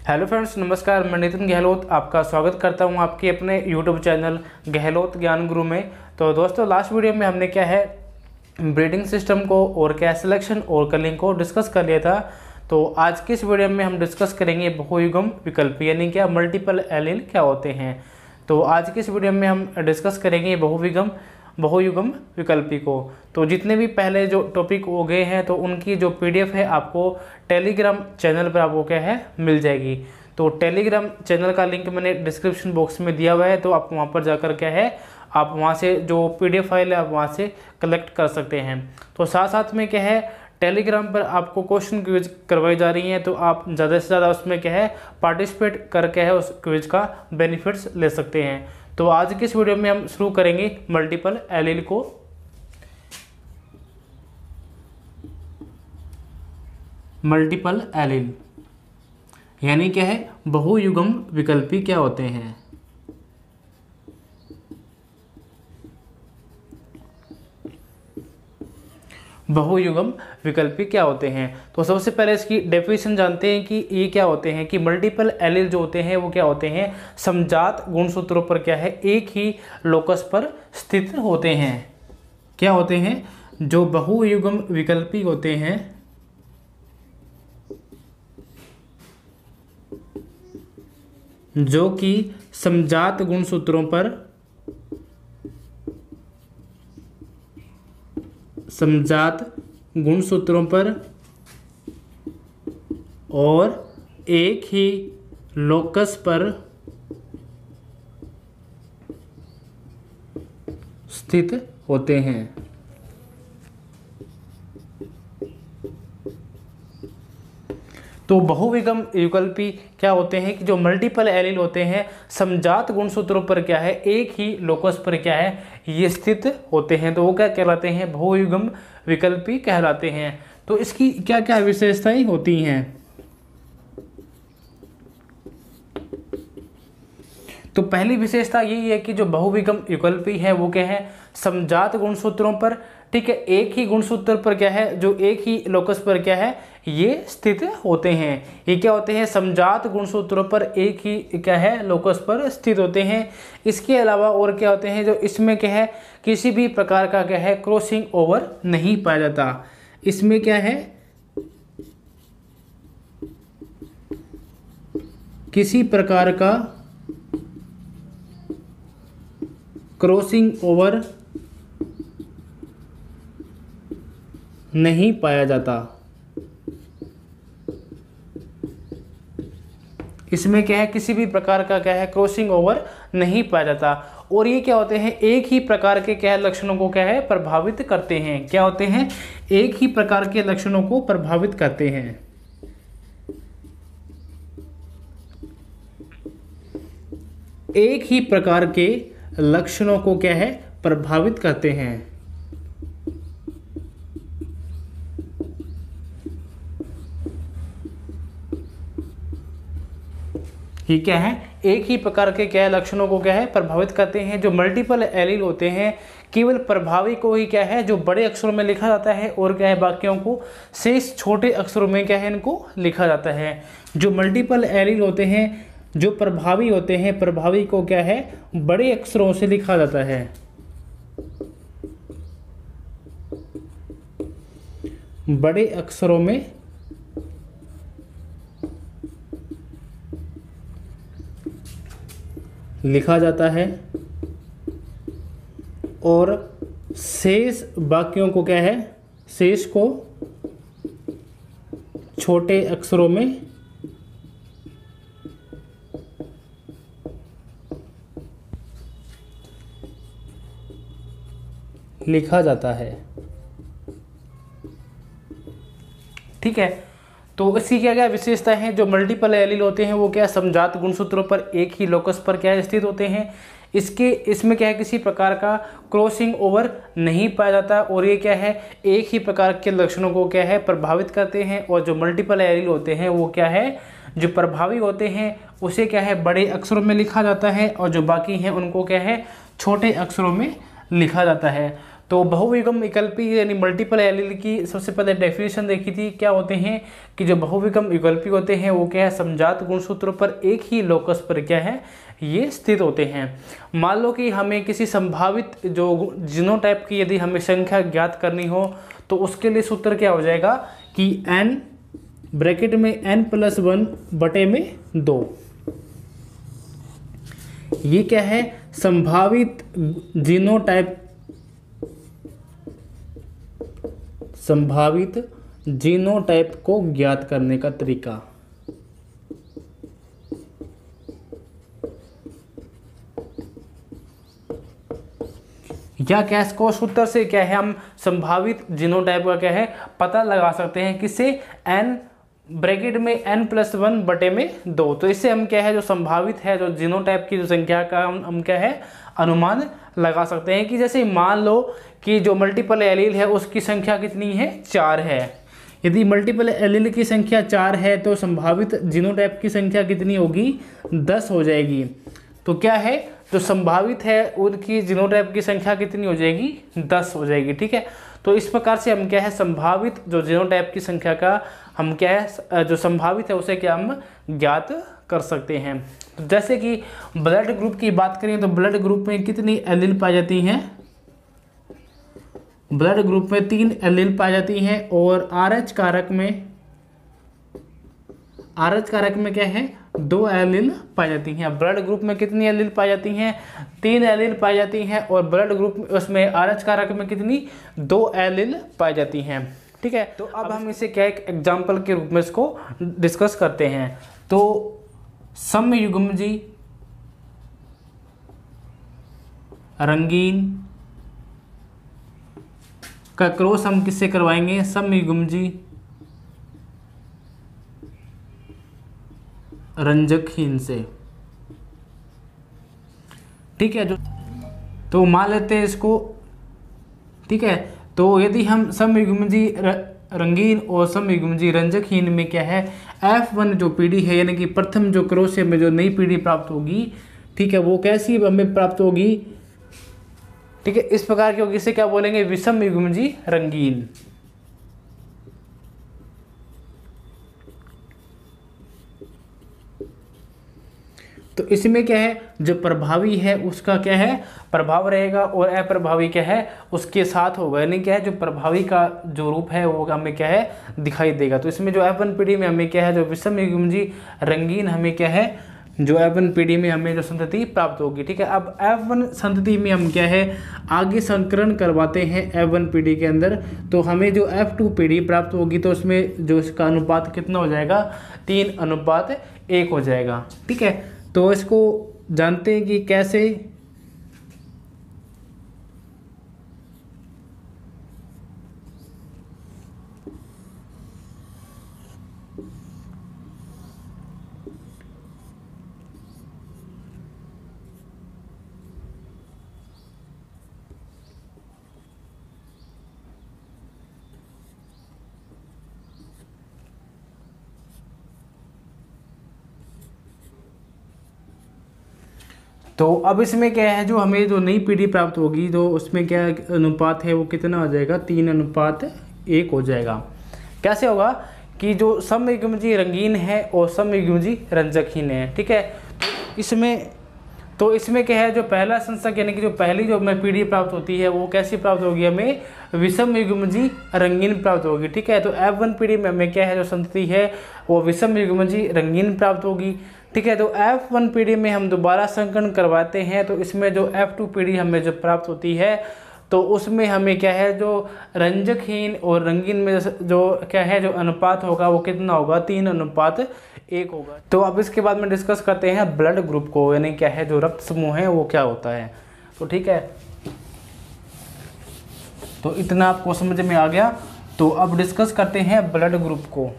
Hello friends, नमस्कार। मैं नितिन गहलोत आपका स्वागत करता हूं आपके अपने यूट्यूब चैनल गहलोत ज्ञान गुरु में। तो दोस्तों, लास्ट वीडियो में हमने क्या है ब्रीडिंग सिस्टम को और क्या सिलेक्शन और कलिंग को डिस्कस कर लिया था। तो आज की इस वीडियो में हम डिस्कस करेंगे बहुयुग्म विकल्प यानी क्या मल्टीपल एलील क्या होते हैं। तो आज की इस वीडियो में हम डिस्कस करेंगे बहुयुग्म विकल्पी को। तो जितने भी पहले जो टॉपिक हो गए हैं तो उनकी जो पीडीएफ है आपको टेलीग्राम चैनल पर आपको क्या है मिल जाएगी। तो टेलीग्राम चैनल का लिंक मैंने डिस्क्रिप्शन बॉक्स में दिया हुआ है, तो आप वहां पर जाकर क्या है आप वहां से जो पीडीएफ फाइल है आप वहां से कलेक्ट कर सकते हैं। तो साथ साथ में क्या है टेलीग्राम पर आपको क्वेश्चन क्विज करवाई जा रही हैं, तो आप ज़्यादा से ज़्यादा उसमें क्या है पार्टिसिपेट करके है उस क्विज का बेनिफिट्स ले सकते हैं। तो आज की इस वीडियो में हम शुरू करेंगे मल्टीपल एलील को। मल्टीपल एलील यानी क्या है बहुयुग्म विकल्पी क्या होते हैं। बहुयुग्म विकल्पी क्या होते हैं, तो सबसे पहले इसकी डेफिनेशन जानते हैं कि ये क्या होते हैं। कि मल्टीपल एलील जो होते हैं वो क्या होते हैं, समजात गुणसूत्रों पर क्या है एक ही लोकस पर स्थित होते हैं। क्या होते हैं, जो बहुयुग्म विकल्पी होते हैं जो कि समजात गुणसूत्रों पर और एक ही लोकस पर स्थित होते हैं। तो बहुयुग्म विकल्पी क्या होते हैं कि जो मल्टीपल एलील होते हैं समजात गुणसूत्रों पर क्या है एक ही लोकस पर क्या है ये स्थित होते हैं, तो वो क्या कहलाते हैं बहुयुग्म विकल्पी कहलाते हैं। तो इसकी क्या क्या विशेषताएं होती हैं। तो पहली विशेषता यही है कि जो बहुयुग्म विकल्पी है वो क्या है समजात गुणसूत्रों पर, ठीक है, एक ही गुणसूत्र पर क्या है जो एक ही लोकस पर क्या है ये स्थित होते हैं। ये क्या होते हैं समजात गुणसूत्रों पर एक ही क्या है लोकस पर स्थित होते हैं। इसके अलावा और क्या होते हैं जो इसमें क्या है किसी भी प्रकार का क्या है क्रॉसिंग ओवर नहीं पाया जाता। इसमें क्या है किसी प्रकार का क्रॉसिंग ओवर नहीं पाया जाता। इसमें क्या है किसी भी प्रकार का क्या है क्रॉसिंग ओवर नहीं पाया जाता। और ये क्या होते हैं एक ही प्रकार के क्या है लक्षणों को क्या है प्रभावित करते हैं। क्या होते हैं एक ही प्रकार के लक्षणों को प्रभावित करते हैं। एक ही प्रकार के लक्षणों को क्या है प्रभावित करते हैं। ये क्या है एक ही प्रकार के क्या है लक्षणों को क्या है प्रभावित करते हैं। जो मल्टीपल एलील होते हैं केवल प्रभावी को ही क्या है जो बड़े अक्षरों में लिखा जाता है और क्या है बाकियों को शेष छोटे अक्षरों में क्या है इनको लिखा जाता है। जो मल्टीपल एलील होते हैं जो प्रभावी होते हैं प्रभावी को क्या है बड़े अक्षरों से लिखा जाता है। बड़े अक्षरों में लिखा जाता है और शेष वाक्यों को क्या है शेष को छोटे अक्षरों में लिखा जाता है। ठीक है, तो इसकी क्या क्या विशेषता है। जो मल्टीपल एलील होते हैं वो क्या समजात गुणसूत्रों पर एक ही लोकस पर क्या स्थित होते हैं। इसमें क्या है किसी प्रकार का क्रॉसिंग ओवर नहीं पाया जाता और ये क्या है एक ही प्रकार के लक्षणों को क्या है प्रभावित करते हैं। और जो मल्टीपल एलील होते हैं वो क्या है जो प्रभावी होते हैं उसे क्या है बड़े अक्षरों में लिखा जाता है और जो बाकी हैं उनको क्या है छोटे अक्षरों में लिखा जाता है। तो बहुविगम विकल्पी यानी मल्टीपल एलील की सबसे पहले डेफिनेशन देखी थी। क्या होते हैं कि जो बहुविगम विकल्पी होते हैं वो क्या है, समजात गुणसूत्रों पर एक ही लोकस पर क्या है, ये स्थित होते हैं। मान लो कि हमें किसी संभावित जो जीनोटाइप की यदि हमें संख्या ज्ञात करनी हो तो उसके लिए सूत्र क्या हो जाएगा कि n ब्रैकेट में n+1 बटे में 2, ये क्या है, संभावित जीनोटाइप को ज्ञात करने का तरीका। या क्या इसको सूत्र से क्या है, हम संभावित जीनोटाइप का क्या है पता लगा सकते हैं, किससे, n ब्रैकेट में n+1 बटे में 2। तो इससे हम क्या है, जो संभावित है जो जीनोटाइप की जो संख्या का हम क्या है अनुमान लगा सकते हैं। कि जैसे मान लो कि जो मल्टीपल एलील है उसकी संख्या कितनी है, 4 है। यदि मल्टीपल एलील की संख्या 4 है तो संभावित जीनोटाइप की संख्या कितनी होगी, 10 हो जाएगी। तो क्या है, जो संभावित है उनकी जीनोटाइप की संख्या कितनी हो जाएगी, 10 हो जाएगी। ठीक है, तो इस प्रकार से हम क्या है, संभावित जो जीनोटाइप की संख्या का हम क्या है, जो संभावित है उसे क्या हम ज्ञात कर सकते हैं। तो जैसे कि ब्लड ग्रुप की बात करें तो ब्लड ग्रुप में कितनी एलील पाई जाती हैं, ब्लड ग्रुप में 3 एलील पाई जाती हैं। और RH कारक में क्या है, 2 एलील पाई जाती हैं। ब्लड ग्रुप में कितनी एलील पाई जाती हैं, 3 एलील पाई जाती हैं। और ब्लड ग्रुप उसमें RH कारक में कितनी, 2 एलील पाई जाती हैं। ठीक है, तो अब हम इसे क्या एक एग्जाम्पल के रूप में इसको डिस्कस करते हैं। तो समयुग्मजी रंगीन का क्रॉस हम किससे करवाएंगे, समयुग्मजी रंजकहीन से। ठीक है, जो तो मान लेते हैं इसको। ठीक है, तो यदि हम समयुग्मजी रंगीन और समयुग्मजी रंजकहीन में क्या है, F1 जो पीढ़ी है यानी कि प्रथम जो क्रॉस में जो नई पीढ़ी प्राप्त होगी, ठीक है, वो कैसी हमें प्राप्त होगी। ठीक है, इस प्रकार की होगी, इसे क्या बोलेंगे, विषम युग्मजी रंगीन। तो इसमें क्या है, जो प्रभावी है उसका क्या है प्रभाव रहेगा और अप्रभावी क्या है उसके साथ होगा। यानी क्या है, जो प्रभावी का जो रूप है वो हमें क्या है दिखाई देगा। तो इसमें जो F1 पीढ़ी में हमें क्या है, जो विषम युग्मजी रंगीन हमें क्या है, जो F1 पीढ़ी में हमें जो संतति प्राप्त होगी। ठीक है, अब F1 संतति में हम क्या है आगे संकरण करवाते हैं F1 पीढ़ी के अंदर, तो हमें जो F2 पीढ़ी प्राप्त होगी तो उसमें जो इसका अनुपात कितना हो जाएगा, 3:1 हो जाएगा। ठीक है, तो इसको जानते हैं कि कैसे। तो अब इसमें क्या है, जो हमें जो नई पीढ़ी प्राप्त होगी तो उसमें क्या अनुपात है वो कितना हो जाएगा, 3:1 हो जाएगा। कैसे होगा कि जो समयुग्मजी रंगीन है और समयुग्मजी रंजकहीन है। ठीक है, तो इसमें क्या है, जो पहला संसक यानी कि जो पहली जो हमें पीढ़ी प्राप्त होती है वो कैसी प्राप्त होगी, हमें विषम युग्मजी रंगीन प्राप्त होगी। ठीक है, तो F1 पीढ़ी में हमें क्या है, जो संतति है वो विषम युग्मजी रंगीन प्राप्त होगी। ठीक है, तो F1 पीढ़ी में हम दोबारा संकरण करवाते हैं तो इसमें जो F2 पीढ़ी हमें जो प्राप्त होती है तो उसमें हमें क्या है, जो रंजकहीन और रंगीन में जो क्या है जो अनुपात होगा वो कितना होगा, 3:1 होगा। तो अब इसके बाद में डिस्कस करते हैं ब्लड ग्रुप को, यानी क्या है जो रक्त समूह है वो क्या होता है। तो ठीक है, तो इतना आपको समझ में आ गया। तो अब डिस्कस करते हैं ब्लड ग्रुप को।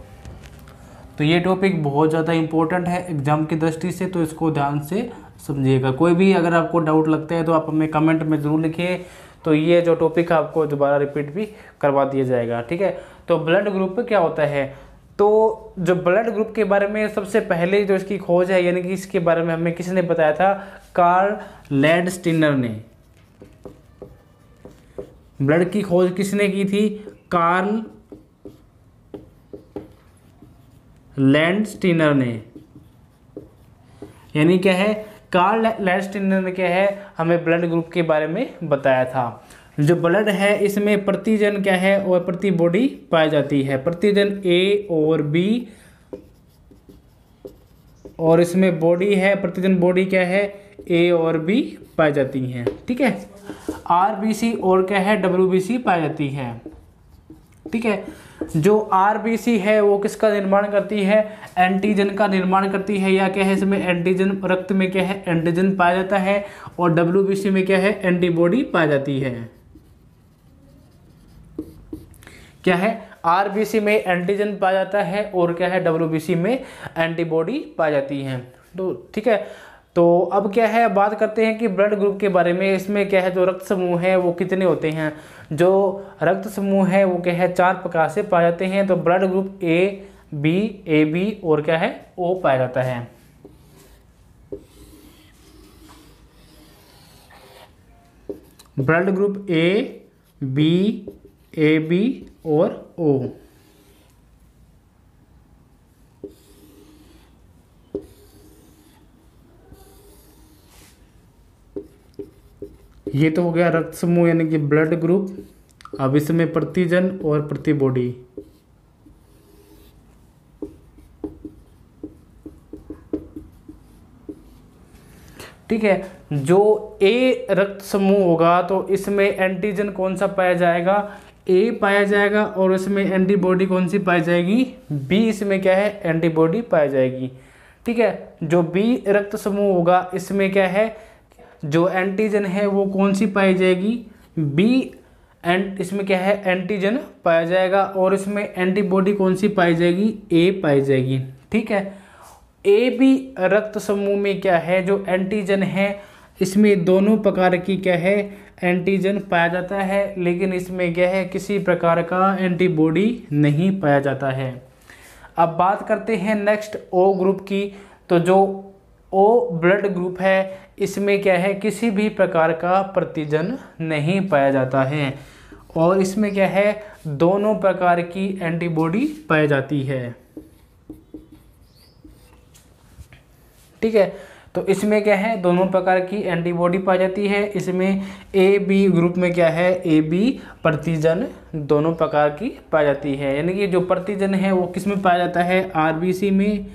तो ये टॉपिक बहुत ज़्यादा इम्पोर्टेंट है एग्जाम की दृष्टि से, तो इसको ध्यान से समझिएगा। कोई भी अगर आपको डाउट लगता है तो आप हमें कमेंट में ज़रूर लिखिए, तो ये जो टॉपिक है आपको दोबारा रिपीट भी करवा दिया जाएगा। ठीक है, तो ब्लड ग्रुप क्या होता है, तो जो ब्लड ग्रुप के बारे में सबसे पहले जो इसकी खोज है यानी कि इसके बारे में हमें किसने बताया था, कार्ल लैंडस्टीनर ने। ब्लड की खोज किसने की थी? कार्ल लैंडस्टीनर ने। यानी क्या है, कार्ल लैंडस्टीनर ने क्या है हमें ब्लड ग्रुप के बारे में बताया था। जो ब्लड है इसमें प्रतिजन क्या है और प्रति बॉडी पाई जाती है, प्रतिजन ए और बी, और इसमें बॉडी है प्रतिजन बॉडी क्या है ए और बी पाई जाती हैं। ठीक है, आरबीसी और क्या है डब्ल्यूबीसी पाई जाती है। ठीक है, जो आरबीसी है वो किसका निर्माण करती है? एंटीजन का निर्माण करती है, या क्या है इसमें एंटीजन, रक्त में क्या है एंटीजन पाया जाता है, और डब्ल्यूबीसी में क्या है एंटीबॉडी पाई जाती है। क्या है, आरबीसी में एंटीजन पाया जाता है और क्या है डब्ल्यूबीसी में एंटीबॉडी पाई जाती है। तो ठीक है, तो अब क्या है बात करते हैं कि ब्लड ग्रुप के बारे में। इसमें क्या है जो रक्त समूह है वो कितने होते हैं? जो रक्त समूह है वो क्या है 4 प्रकार से पाए जाते हैं। तो ब्लड ग्रुप ए बी और क्या है ओ पाया जाता है। ब्लड ग्रुप ए बी और ओ। ये तो हो गया रक्त समूह यानी कि ब्लड ग्रुप। अब इसमें प्रतिजन और प्रतिबॉडी। ठीक है, जो ए रक्त समूह होगा तो इसमें एंटीजन कौन सा पाया जाएगा? ए पाया जाएगा, और इसमें एंटीबॉडी कौन सी पाई जाएगी? बी। इसमें क्या है एंटीबॉडी पाई जाएगी। ठीक है, जो बी रक्त समूह होगा इसमें क्या है जो एंटीजन है वो कौन सी पाई जाएगी? बी। एंड इसमें क्या है एंटीजन पाया जाएगा, और इसमें एंटीबॉडी कौन सी पाई जाएगी? ए पाई जाएगी। ठीक है, ए बी रक्त समूह में क्या है जो एंटीजन है इसमें दोनों प्रकार की क्या है एंटीजन पाया जाता है, लेकिन इसमें क्या है किसी प्रकार का एंटीबॉडी नहीं पाया जाता है। अब बात करते हैं नेक्स्ट ओ ग्रुप की। तो जो ओ ब्लड ग्रुप है इसमें क्या है किसी भी प्रकार का प्रतिजन नहीं पाया जाता है, और इसमें क्या है दोनों प्रकार की एंटीबॉडी पाई जाती है। ठीक है, तो इसमें क्या है दोनों प्रकार की एंटीबॉडी पाई जाती है। इसमें ए बी ग्रुप में क्या है ए बी प्रतिजन दोनों प्रकार की पाई जाती है। यानी कि जो प्रतिजन है वो किस में पाया जाता है? आरबीसी में,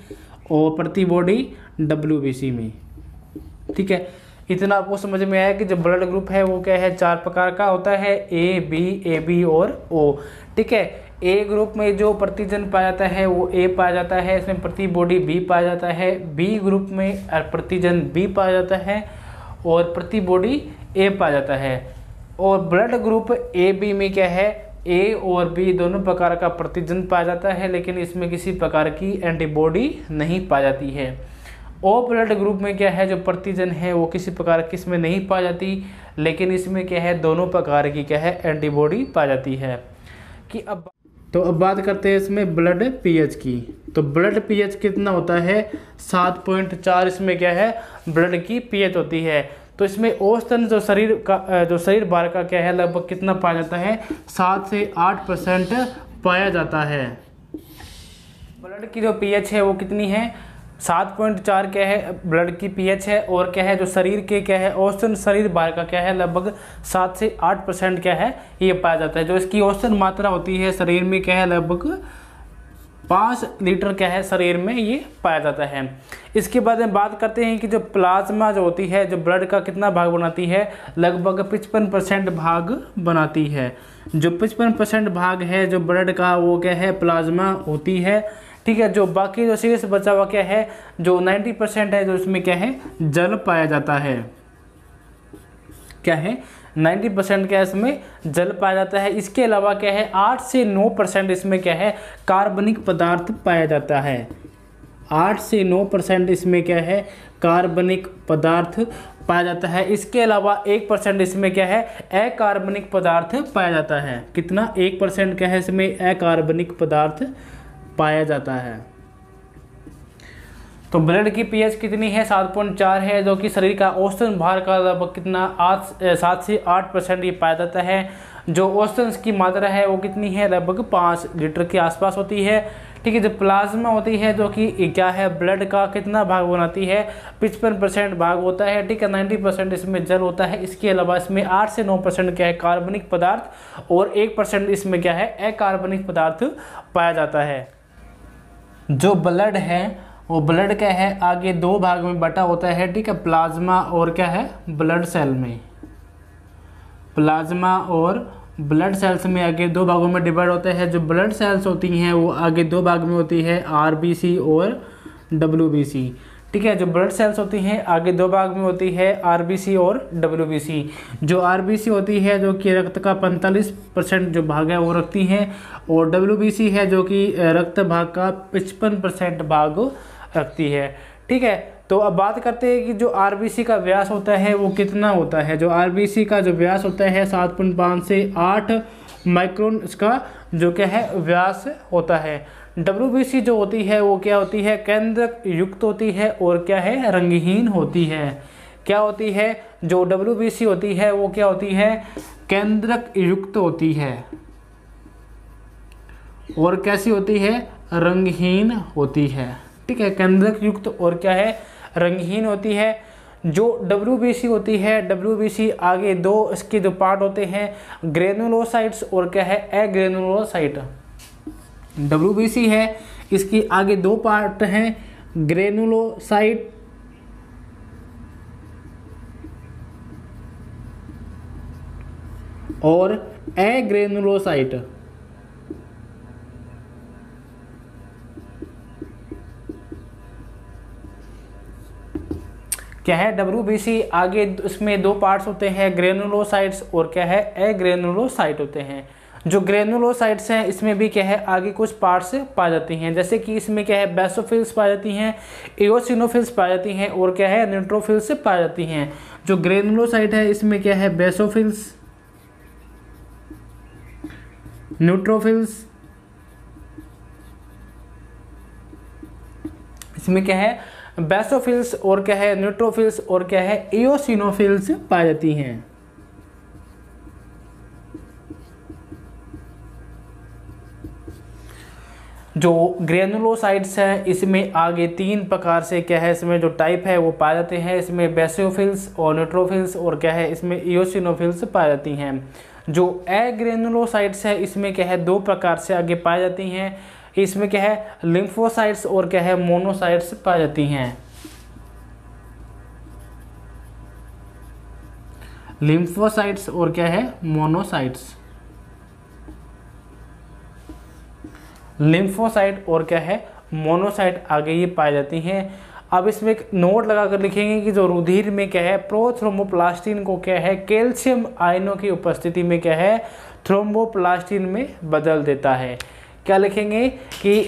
और प्रतिबॉडी डब्ल्यूबीसी में। ठीक है, इतना आपको समझ में आया कि जो ब्लड ग्रुप है वो क्या है 4 प्रकार का होता है, ए बी और ओ। ठीक है, ए ग्रुप में जो प्रतिजन पाया जाता है वो ए पाया जाता है, इसमें प्रतिबॉडी बी पाया जाता है। बी ग्रुप में प्रतिजन बी पाया जाता है और प्रतिबॉडी ए पाया जाता है। और ब्लड ग्रुप ए बी में क्या है ए और बी दोनों प्रकार का प्रतिजन पाया जाता है, लेकिन इसमें किसी प्रकार की एंटीबॉडी नहीं पाई जाती है। ओ ब्लड ग्रुप में क्या है जो प्रतिजन है वो किसी प्रकार की इसमें नहीं पाई जाती, लेकिन इसमें क्या है दोनों प्रकार की क्या है एंटीबॉडी पाई जाती है। कि अब बात करते हैं इसमें ब्लड पीएच की। तो ब्लड पीएच कितना होता है? 7.4 इसमें क्या है ब्लड की पीएच होती है। तो इसमें औसतन जो शरीर भार का क्या है लगभग कितना पाया जाता है? 7 से 8% पाया जाता है। ब्लड की जो पीएच है वो कितनी है? 7.4 क्या है ब्लड की पीएच है, और क्या है जो शरीर के क्या है औसतन शरीर भार का क्या है लगभग 7 से 8% क्या है ये पाया जाता है। जो इसकी औसतन मात्रा होती है शरीर में क्या है लगभग 5 लीटर क्या है शरीर में ये पाया जाता है। इसके बाद में बात करते हैं कि जो प्लाज्मा जो होती है जो ब्लड का कितना भाग बनाती है? लगभग 55% भाग बनाती है। जो 55% भाग है जो ब्लड का वो क्या है प्लाज्मा होती है। ठीक है, जो बाकी जो शेष बचा हुआ क्या है जो 90% है जो इसमें क्या है जल पाया जाता है। क्या है 90% क्या है इसमें जल पाया जाता है। इसके अलावा क्या है 8 से 9% इसमें क्या है कार्बनिक पदार्थ पाया जाता है। 8 से 9% इसमें क्या है कार्बनिक पदार्थ पाया जाता है। इसके अलावा 1% इसमें क्या है अकार्बनिक पदार्थ पाया जाता है। कितना? 1% क्या है इसमें अकार्बनिक पदार्थ पाया जाता है। तो ब्लड की पीएच कितनी है? 7.4 है, जो कि शरीर का औसतन भार का लगभग कितना 7 से 8% ये पाया जाता है। जो औसतन इसकी मात्रा है वो कितनी है, लगभग 5 लीटर के आसपास होती है। ठीक है, जो प्लाज्मा होती है जो कि क्या है, ब्लड का कितना भाग बनाती है, 55% भाग होता है। ठीक है, 90% इसमें जल होता है। इसके अलावा इसमें 8 से 9% क्या है, कार्बनिक पदार्थ, और 1% इसमें क्या है, अकार्बनिक पदार्थ पाया जाता है। जो ब्लड है वो ब्लड क्या है, आगे 2 भाग में बटा होता है। ठीक है, प्लाज्मा और क्या है, ब्लड सेल में। प्लाज्मा और ब्लड सेल्स में आगे 2 भागों में डिवाइड होता है। जो ब्लड सेल्स होती हैं वो आगे 2 भाग में होती है, आरबीसी और डब्ल्यूबीसी। ठीक है, जो ब्लड सेल्स होती हैं आगे 2 भाग में होती है, आरबीसी और डब्ल्यूबीसी। जो आरबीसी होती है जो कि रक्त का 45% जो भाग है वो रखती हैं, और डब्ल्यूबीसी है जो कि रक्त भाग का 55% भाग रखती है। ठीक है, तो अब बात करते हैं कि जो आरबीसी का व्यास होता है वो कितना होता है। जो आरबीसी का जो व्यास होता है 7.5 से 8 माइक्रोन इसका जो क्या है व्यास होता है। डब्ल्यूबीसी जो होती है वो क्या होती है, केंद्रक युक्त होती है और क्या है, रंगहीन होती है। क्या होती है, जो डब्ल्यूबीसी होती है वो क्या होती है, केंद्रक युक्त होती है, और कैसी होती है, रंगहीन होती है। ठीक है, केंद्रक युक्त और क्या है, रंगहीन होती है। जो डब्ल्यूबीसी होती है, डब्ल्यूबीसी आगे 2 इसके जो पार्ट होते हैं, ग्रेनुलोसाइट्स और क्या है, एग्रेनुलोसाइट। डब्ल्यूबीसी है इसकी आगे 2 पार्ट हैं, ग्रेनुलोसाइट और एग्रेनुलोसाइट। क्या है, डब्ल्यूबीसी आगे इसमें 2 पार्ट्स होते हैं, ग्रेनुलोसाइट्स और क्या है, एग्रेनुलोसाइट होते हैं। जो ग्रेनुलोसाइट्स हैं इसमें भी क्या है, आगे कुछ पार्ट्स पाई जाती हैं, जैसे कि इसमें क्या है, बेसोफिल्स पाई जाती हैं, एओसिनोफिल्स पाई जाती हैं और क्या है, न्यूट्रोफिल्स पाई जाती हैं। जो ग्रेनुलोसाइट है इसमें क्या है, बेसोफिल्स, न्यूट्रोफिल्स, इसमें क्या है, बेसोफिल्स और क्या है, न्यूट्रोफिल्स और क्या है, एओसिनोफिल्स पाई जाती हैं। जो ग्रेनुलोसाइट्स हैं इसमें आगे 3 प्रकार से क्या है, इसमें जो टाइप है वो पाए जाते हैं। इसमें बेसोफिल्स और न्यूट्रोफिल्स और क्या है, इसमें एओसिनोफिल्स पाई जाती हैं। जो एग्रेनुलोसाइट्स है इसमें क्या है, 2 प्रकार से आगे पाई जाती हैं। इसमें क्या है, लिम्फोसाइट्स और क्या है, मोनोसाइट्स पाई जाती हैं। लिम्फोसाइट्स और क्या है, मोनोसाइट्स। लिम्फोसाइट और क्या है, मोनोसाइट आगे ये पाई जाती हैं। अब इसमें एक नोट लगाकर लिखेंगे कि जो रुधिर में क्या है, प्रोथ्रोम्बोप्लास्टिन को क्या है, कैल्शियम आयनों की उपस्थिति में क्या है, थ्रोम्बोप्लास्टिन में बदल देता है। क्या लिखेंगे कि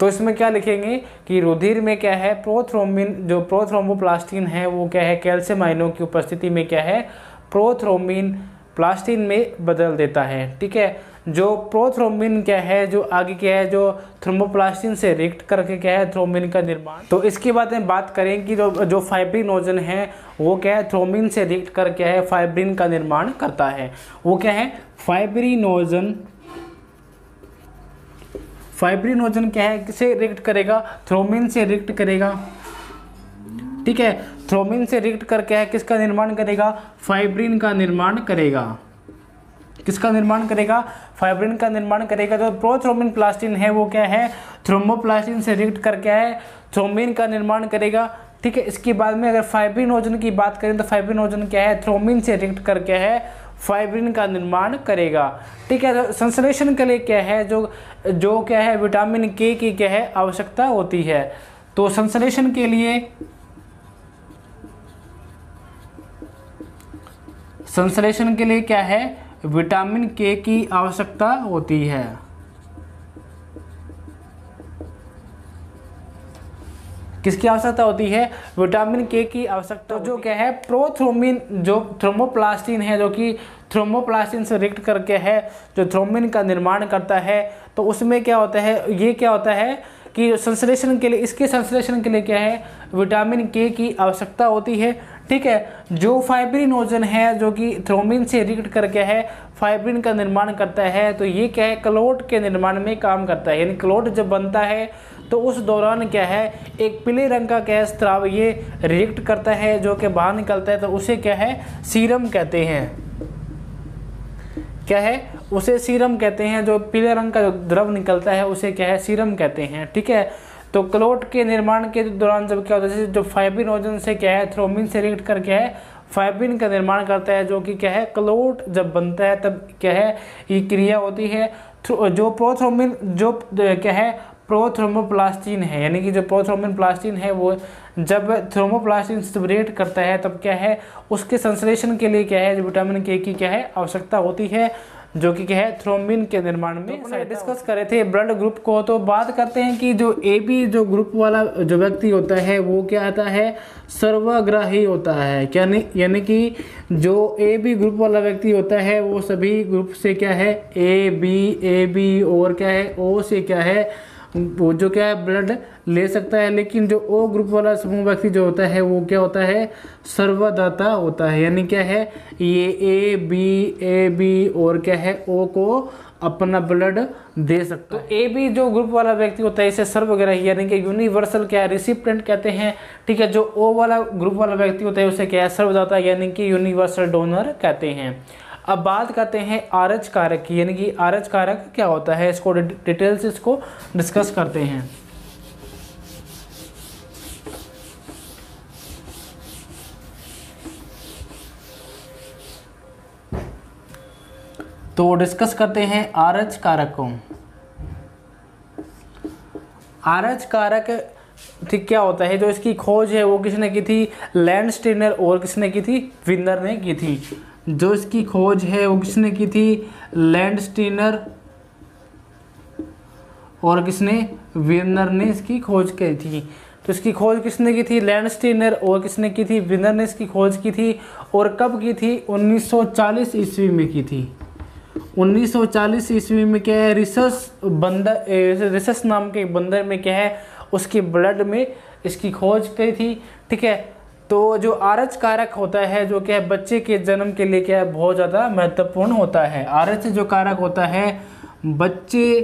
तो इसमें क्या लिखेंगे कि रुधिर में क्या है, प्रोथ्रोम्बिन जो प्रोथ्रोम्बोप्लास्टिन है वो क्या है, कैल्शियम आयनों की उपस्थिति में क्या है, प्रोथ्रोम्बिन प्लास्टिन में बदल देता है। ठीक है, जो प्रोथ्रोम्बिन क्या है, जो आगे क्या है, जो थ्रोम्बोप्लास्टिन से रिएक्ट करके क्या है, थ्रोम्बिन का निर्माण। तो इसके बाद में बात करें कि जो फाइब्रिनोजन है वो क्या है, थ्रोम्बिन से रिएक्ट कर क्या है, फाइब्रिन का निर्माण करता है। वो क्या है, फाइब्रिनोजन। फाइब्रिनोजन क्या है, किसे रिएक्ट करेगा, थ्रोम्बिन से रिएक्ट करेगा। ठीक है, थ्रोम्बिन से रिएक्ट कर क्या है, किसका निर्माण करेगा, फाइब्रिन का निर्माण करेगा। किसका निर्माण करेगा, फाइब्रिन का निर्माण करेगा। जो प्रोथ्रोम्बिन प्लास्टिन है वो क्या है, थ्रोम्बोप्लास्टिन से रिएक्ट कर क्या है, थ्रोम्बिन का निर्माण करेगा। ठीक है, इसके बाद में अगर फाइब्रिनोजन की बात करें तो फाइब्रिनोजन क्या है, थ्रोम्बिन से रिएक्ट कर क्या है, फाइब्रिन का निर्माण करेगा। ठीक है, तो संश्लेषण के लिए क्या है, जो क्या है, विटामिन के की क्या है, आवश्यकता होती है। तो संश्लेषण के लिए क्या है, विटामिन के की आवश्यकता होती है। किसकी आवश्यकता होती है, विटामिन के की आवश्यकता। तो जो क्या है, प्रोथ्रोम्बिन जो थ्रोम्बोप्लास्टिन है जो कि थ्रोम्बोप्लास्टिन से रिएक्ट करके है जो थ्रोम्बिन का निर्माण करता है, तो उसमें क्या होता है, ये क्या होता है कि संश्लेषण के लिए, इसके संश्लेषण के लिए क्या है, विटामिन के की आवश्यकता होती है। ठीक है, जो फाइब्रिनोजन है जो कि थ्रोम्बिन से रिएक्ट करके है फाइब्रिन का निर्माण करता है, तो ये क्या है, क्लोट के निर्माण में काम करता है। यानी क्लोट जब बनता है तो उस दौरान क्या है, एक पीले रंग का गैस स्राव ये रिएक्ट करता है जो कि बाहर निकलता है, तो उसे क्या है, सीरम कहते हैं। क्या है, उसे सीरम कहते हैं। जो पीले रंग का द्रव निकलता है उसे क्या है, सीरम कहते हैं। ठीक है, तो क्लोट के निर्माण के दौरान जब क्या होता है, जो फाइब्रिनोजन से क्या है, थ्रोम्बिन से रिएक्ट करके है फाइब्रिन का निर्माण करता है, जो कि क्या है, क्लोट जब बनता है तब क्या है, ये क्रिया होती है। जो प्रोथ्रोम्बिन जो क्या है, प्रोथ्रोम्बोप्लास्टिन है, यानी कि जो प्रोथ्रोम्बिन प्लास्टिन है वो जब थ्रोम्बोप्लास्टिन से रिएक्ट करता है तब क्या है, उसके संश्लेषण के लिए क्या है, जो विटामिन के की क्या है, आवश्यकता होती है, जो कि क्या है, थ्रोम्बिन के निर्माण में। तो डिस्कस करे थे ब्लड ग्रुप को, तो बात करते हैं कि जो AB जो ग्रुप वाला जो व्यक्ति होता है वो क्या आता है, सर्वग्राही होता है। क्या नहीं, यानी कि जो AB ग्रुप वाला व्यक्ति होता है वो सभी ग्रुप से क्या है, AB और क्या है, O से क्या है, वो जो क्या है, ब्लड ले सकता है। लेकिन जो O ग्रुप वाला समूह व्यक्ति जो होता है वो क्या होता है, सर्वदाता होता है। यानी क्या है, ये AB और क्या है, O को अपना ब्लड दे सकता है। तो AB जो ग्रुप वाला व्यक्ति होता है इसे सर्वग्राही यानी कि यूनिवर्सल क्या है, रिसिपिएंट कहते हैं। ठीक है, जो O वाला ग्रुप वाला व्यक्ति होता है उसे क्या है, सर्वदाता यानी कि यूनिवर्सल डोनर कहते हैं। अब बात करते हैं RH कारक की, यानी कि RH कारक क्या होता है, इसको डिटेल्स इसको डिस्कस करते हैं। तो डिस्कस करते हैं RH कारक को। RH कारक ठीक क्या होता है, जो इसकी खोज है वो किसने की थी, लैंडस्टीनर और किसने की थी, विनर ने की थी। जो इसकी खोज है वो किसने की थी, लैंडस्टीनर और किसने, विनर ने इसकी खोज की थी। तो इसकी खोज किसने की थी, लैंडस्टीनर और किसने की थी, विनर ने इसकी खोज की थी। और कब की थी, 1940 ईस्वी में की थी। 1940 ईस्वी में क्या है, रिसस नाम के बंदर में क्या है, उसके ब्लड में इसकी खोज की थी। ठीक है, तो जो RH कारक होता है जो क्या है, बच्चे के जन्म के लिए क्या है, बहुत ज़्यादा महत्वपूर्ण होता है। RH जो कारक होता है बच्चे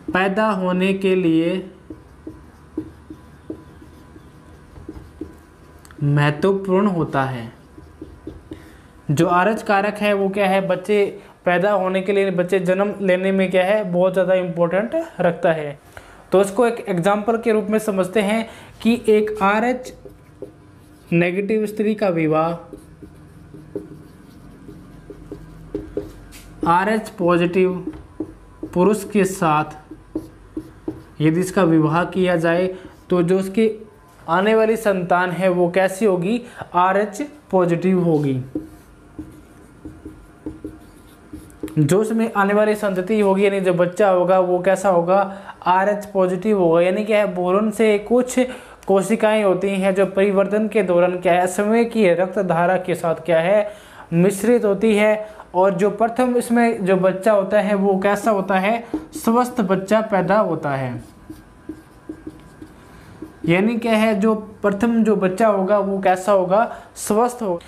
पैदा होने के लिए महत्वपूर्ण होता है। जो RH कारक है वो क्या है, बच्चे पैदा होने के लिए, बच्चे जन्म लेने में क्या है, बहुत ज़्यादा इम्पोर्टेंट रखता है। तो इसको एक एग्जाम्पल के रूप में समझते हैं कि एक RH नेगेटिव स्त्री का विवाह RH पॉजिटिव पुरुष के साथ यदि इसका विवाह किया जाए तो जो उसकी आने वाली संतान है वो कैसी होगी, RH पॉजिटिव होगी। जो उसमें आने वाली संतति होगी यानी जो बच्चा होगा वो कैसा होगा, RH पॉजिटिव होगा। यानी क्या है, भ्रूण से कुछ कोशिकाएं होती हैं जो परिवर्तन के दौरान क्या है, समय की रक्त धारा के साथ क्या है, मिश्रित होती है। और जो प्रथम इसमें जो बच्चा होता है वो कैसा होता है, स्वस्थ बच्चा पैदा होता है। यानी क्या है, जो प्रथम जो बच्चा होगा वो कैसा होगा, स्वस्थ होगा।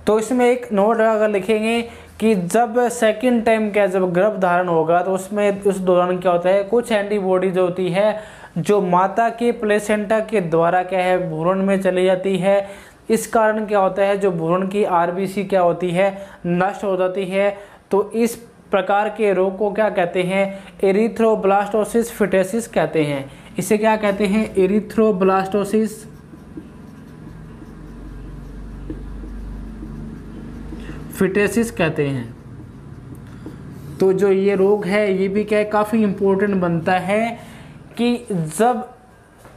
तो इसमें एक नोट अगर लिखेंगे कि जब सेकंड टाइम क्या, जब गर्भ धारण होगा तो उसमें उस दौरान क्या होता है, कुछ एंटीबॉडी जो होती है जो माता के प्लेसेंटा के द्वारा क्या है, भ्रूण में चली जाती है। इस कारण क्या होता है, जो भ्रूण की RBC क्या होती है, नष्ट हो जाती है। तो इस प्रकार के रोग को क्या कहते हैं, एरिथ्रोब्लास्टोसिस फिटेसिस कहते हैं। इसे क्या कहते हैं, एरिथ्रोब्लास्टोसिस फिटेसिस कहते हैं। तो जो ये रोग है ये भी क्या है, काफ़ी इम्पोर्टेंट बनता है कि जब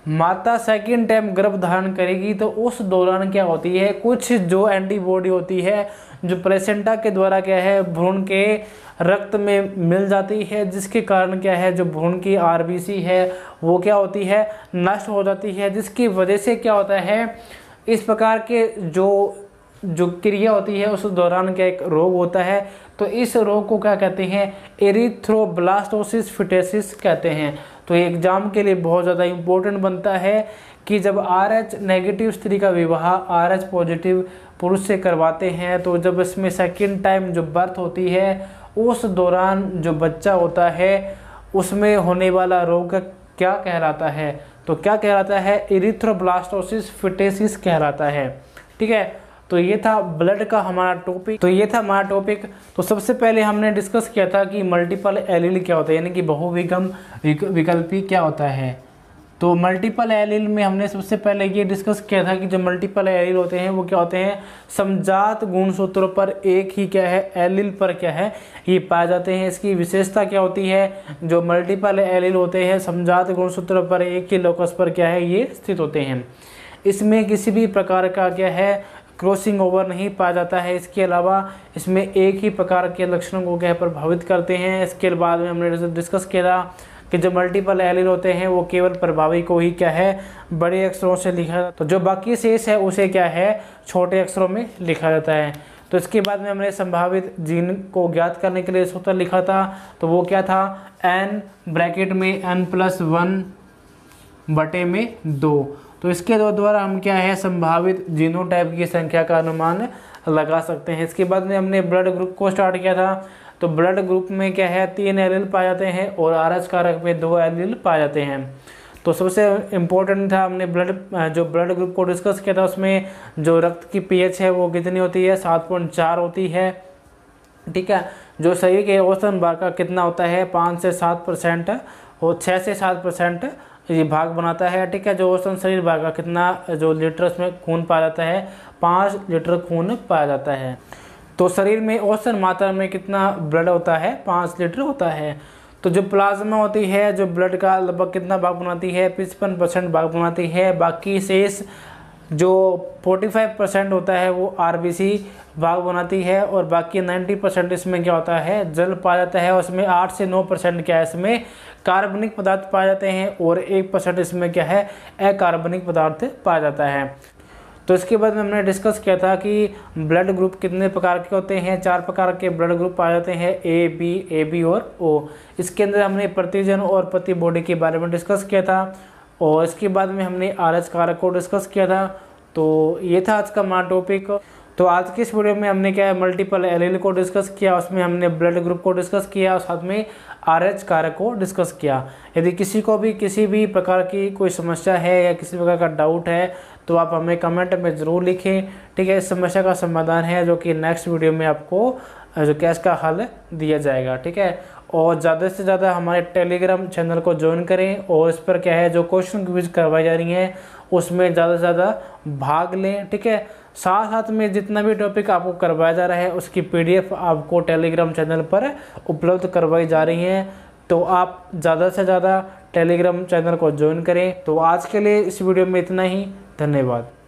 माता सेकंड टाइम गर्भ धारण करेगी तो उस दौरान क्या होती है, कुछ जो एंटीबॉडी होती है जो प्लेसेंटा के द्वारा क्या है, भ्रूण के रक्त में मिल जाती है, जिसके कारण क्या है, जो भ्रूण की RBC है वो क्या होती है, नष्ट हो जाती है। जिसकी वजह से क्या होता है, इस प्रकार के जो जो क्रिया होती है उस दौरान क्या एक रोग होता है, तो इस रोग को क्या कहते हैं, एरिथ्रोब्लास्टोसिस फिटेसिस कहते हैं। तो ये एग्जाम के लिए बहुत ज़्यादा इम्पोर्टेंट बनता है कि जब RH नेगेटिव स्त्री का विवाह RH पॉजिटिव पुरुष से करवाते हैं, तो जब इसमें सेकंड टाइम जो बर्थ होती है उस दौरान जो बच्चा होता है उसमें होने वाला रोग क्या कहलाता है, तो क्या कहलाता है, एरिथ्रोब्लास्टोसिस फिटेसिस कहलाता है। ठीक है, तो ये था ब्लड का हमारा टॉपिक। तो सबसे पहले हमने डिस्कस किया था कि मल्टीपल एलील क्या होता है, यानी कि बहुविगम विकल्पी क्या होता है। तो मल्टीपल एलील में हमने सबसे पहले ये डिस्कस किया था कि जो मल्टीपल एलील होते हैं वो क्या होते हैं, समजात गुणसूत्रों पर एक ही क्या है, एलील पर क्या है, ये पाए जाते हैं। इसकी विशेषता क्या होती है, जो मल्टीपल एलील होते हैं समजात गुणसूत्रों पर एक ही लोकस पर क्या है, ये स्थित होते हैं। इसमें किसी भी प्रकार का क्या है, क्रॉसिंग ओवर नहीं पाया जाता है। इसके अलावा इसमें एक ही प्रकार के लक्षणों को क्या प्रभावित करते हैं। इसके बाद में हमने डिस्कस किया था कि जो मल्टीपल एलील होते हैं वो केवल प्रभावी को ही क्या है, बड़े अक्षरों से लिखा, तो जो बाकी शेष है उसे क्या है, छोटे अक्षरों में लिखा जाता है। तो इसके बाद में हमने संभावित जीन को ज्ञात करने के लिए सूत्र लिखा था, तो वो क्या था, n ब्रैकेट में n+1/2। तो इसके द्वारा हम क्या है, संभावित जीनोटाइप की संख्या का अनुमान लगा सकते हैं। इसके बाद में हमने ब्लड ग्रुप को स्टार्ट किया था। तो ब्लड ग्रुप में क्या है, 3 एलील पाए जाते हैं और RH कारक में 2 एलील पाए जाते हैं। तो सबसे इम्पोर्टेंट था, हमने ब्लड ग्रुप को डिस्कस किया था। उसमें जो रक्त की pH है वो कितनी होती है, 7.4 होती है। ठीक है, जो शरीर के औसतन भाग का कितना होता है, 5 से 7% और 6 से 7% ये भाग बनाता है। ठीक है, जो औसतन शरीर भाग का कितना जो लीटर उसमें खून पाया जाता है, 5 लीटर खून पाया जाता है। तो शरीर में औसतन मात्रा में कितना ब्लड होता है, 5 लीटर होता है। तो जो प्लाज्मा होती है, जो ब्लड का लगभग कितना भाग बनाती है, 55% भाग बनाती है। बाकी शेष जो 45% होता है वो RBC भाग बनाती है और बाकी 90% इसमें क्या होता है, जल पाया जाता है। उसमें 8 से 9% क्या है, इसमें कार्बनिक पदार्थ पाए जाते हैं और 1% इसमें क्या है, अकार्बनिक पदार्थ पाया जाता है। तो इसके बाद में हमने डिस्कस किया था कि ब्लड ग्रुप कितने प्रकार के होते हैं, 4 प्रकार के ब्लड ग्रुप पाए जाते हैं, AB और O। इसके अंदर हमने प्रतिजन और प्रति बॉडी के बारे में डिस्कस किया था और इसके बाद में हमने RH कारक को डिस्कस किया था। तो ये था आज का हमारा टॉपिक। तो आज की इस वीडियो में हमने क्या है, मल्टीपल एलील को डिस्कस किया, उसमें हमने ब्लड ग्रुप को डिस्कस किया और साथ में RH कारक को डिस्कस किया। यदि किसी को भी किसी भी प्रकार की कोई समस्या है या किसी प्रकार का डाउट है तो आप हमें कमेंट में ज़रूर लिखें। ठीक है, इस समस्या का समाधान है जो कि नेक्स्ट वीडियो में आपको जो कैश का हल दिया जाएगा। ठीक है, और ज़्यादा से ज़्यादा हमारे टेलीग्राम चैनल को ज्वाइन करें और इस पर क्या है, जो क्वेश्चन क्विज करवाई जा रही हैं उसमें ज़्यादा से ज़्यादा भाग लें। ठीक है, साथ साथ में जितना भी टॉपिक आपको करवाया जा रहा है उसकी PDF आपको टेलीग्राम चैनल पर उपलब्ध करवाई जा रही हैं। तो आप ज़्यादा से ज़्यादा टेलीग्राम चैनल को ज्वाइन करें। तो आज के लिए इस वीडियो में इतना ही, धन्यवाद।